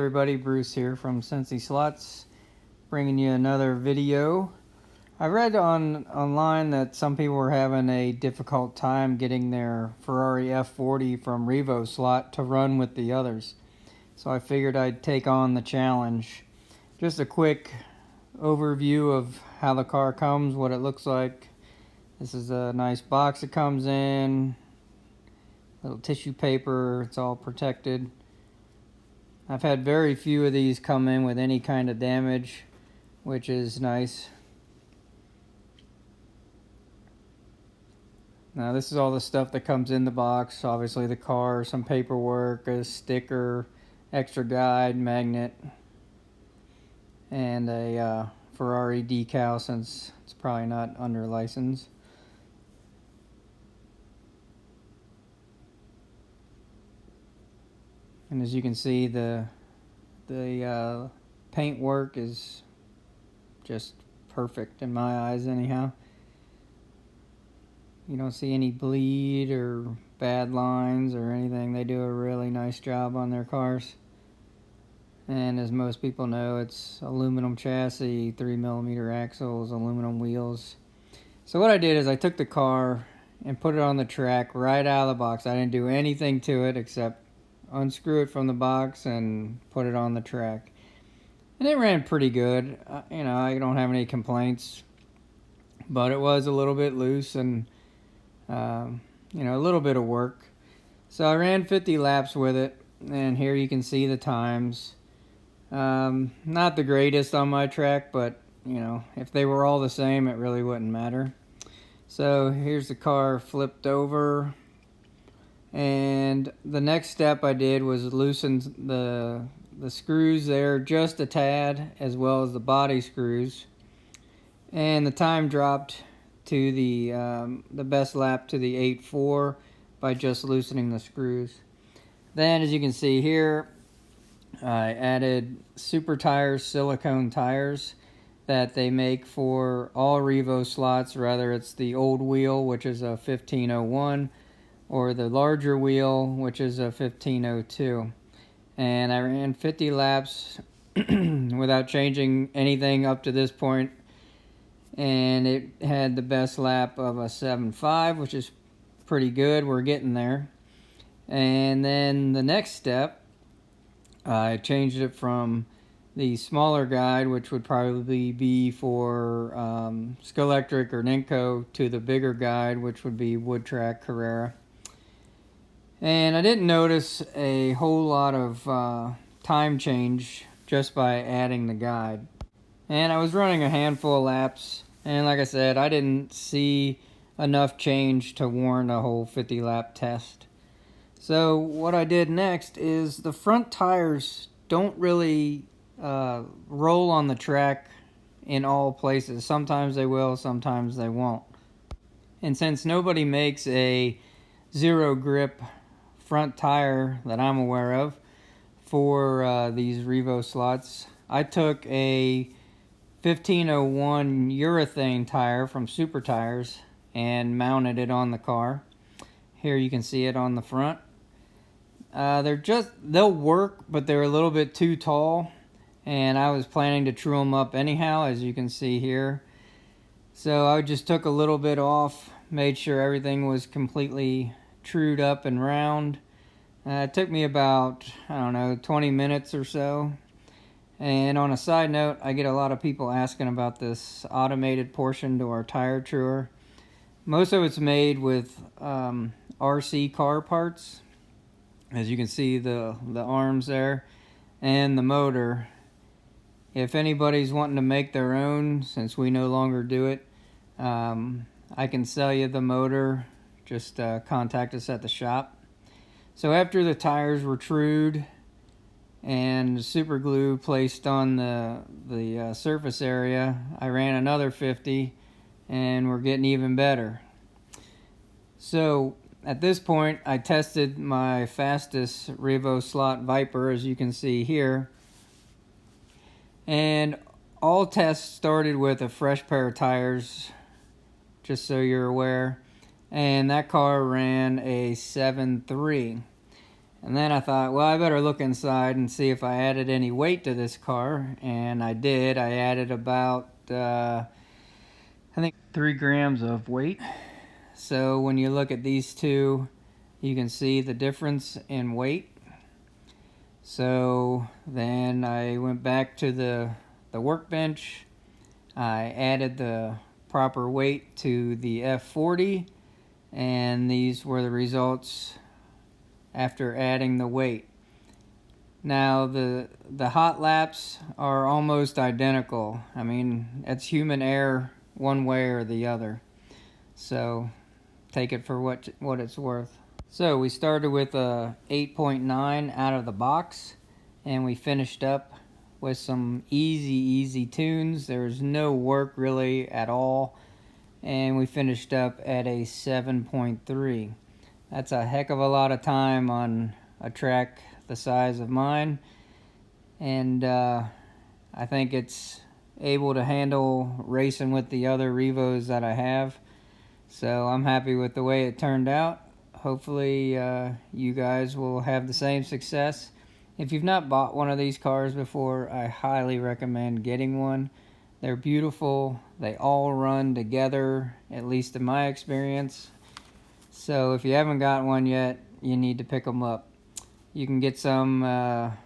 everybody, Bruce here from Cincy Slots, bringing you another video. I read online that some people were having a difficult time getting their Ferrari F40 from Revoslot to run with the others. So I figured I'd take on the challenge. Just a quick overview of how the car comes, what it looks like. This is a nice box it comes in, little tissue paper, it's all protected. I've had very few of these come in with any kind of damage, which is nice. Now this is all the stuff that comes in the box. Obviously the car, some paperwork, a sticker, extra guide, magnet, and a Ferrari decal since it's probably not under license. And as you can see, the paint work is just perfect in my eyes anyhow. You don't see any bleed or bad lines or anything. They do a really nice job on their cars. And as most people know, it's aluminum chassis, 3mm axles, aluminum wheels. So what I did is I took the car and put it on the track right out of the box. I didn't do anything to it except unscrew it from the box and put it on the track. And it ran pretty good. I don't have any complaints, but it was a little bit loose and a little bit of work. So I ran 50 laps with it, and here you can see the times. Not the greatest on my track, but if they were all the same, it really wouldn't matter. So here's the car flipped over, and the next step I did was loosen the screws there just a tad, as well as the body screws, and the time dropped to the best lap to the 8.4 by just loosening the screws. Then, as you can see here, I added super tires, silicone tires that they make for all Revoslots, whether it's the old wheel, which is a 1501, or the larger wheel, which is a 1502. And I ran 50 laps without changing anything up to this point, and it had the best lap of a 7.5, which is pretty good. We're getting there. And then the next step, I changed it from the smaller guide, which would probably be for Skelectric or Ninco, to the bigger guide, which would be Woodtrack Carrera. And I didn't notice a whole lot of time change just by adding the guide. And I was running a handful of laps, and like I said, I didn't see enough change to warrant a whole 50 lap test. So what I did next is the front tires don't really roll on the track in all places. Sometimes they will, sometimes they won't. And since nobody makes a zero grip front tire that I'm aware of for these Revoslots, I took a 1501 urethane tire from Super Tires and mounted it on the car. Here you can see it on the front. They'll work, but they're a little bit too tall, and I was planning to true them up anyhow, as you can see here. So I just took a little bit off, made sure everything was completely trued up and round. It took me about, 20 minutes or so. And on a side note, I get a lot of people asking about this automated portion to our tire truer. Most of it's made with RC car parts. As you can see, the arms there and the motor. If anybody's wanting to make their own, since we no longer do it, I can sell you the motor. Just contact us at the shop. So after the tires were trued and super glue placed on the surface area, I ran another 50, and we're getting even better. So at this point, I tested my fastest Revoslot Viper, as you can see here, and all tests started with a fresh pair of tires, just so you're aware, and that car ran a 7.3. And then I thought, well, I better look inside and see if I added any weight to this car. And I did. I added about, I think, 3 grams of weight. So when you look at these two, you can see the difference in weight. So then I went back to the workbench. I added the proper weight to the F40, and these were the results after adding the weight. Now the hot laps are almost identical. I mean, it's human error one way or the other. So take it for what it's worth. So we started with a 8.9 out of the box, and we finished up with some easy tunes. There's no work really at all, and we finished up at a 7.3. That's a heck of a lot of time on a track the size of mine, and I think it's able to handle racing with the other Revos that I have. So I'm happy with the way it turned out. Hopefully you guys will have the same success. If you've not bought one of these cars before, I highly recommend getting one. They're beautiful. They all run together, at least in my experience. So if you haven't got one yet, you need to pick them up. You can get some at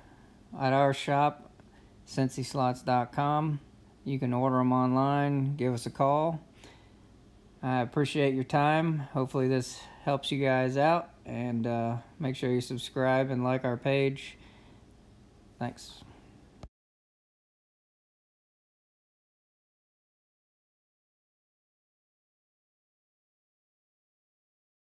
our shop, CincySlots.com. You can order them online. Give us a call. I appreciate your time. Hopefully this helps you guys out, and make sure you subscribe and like our page. Thanks.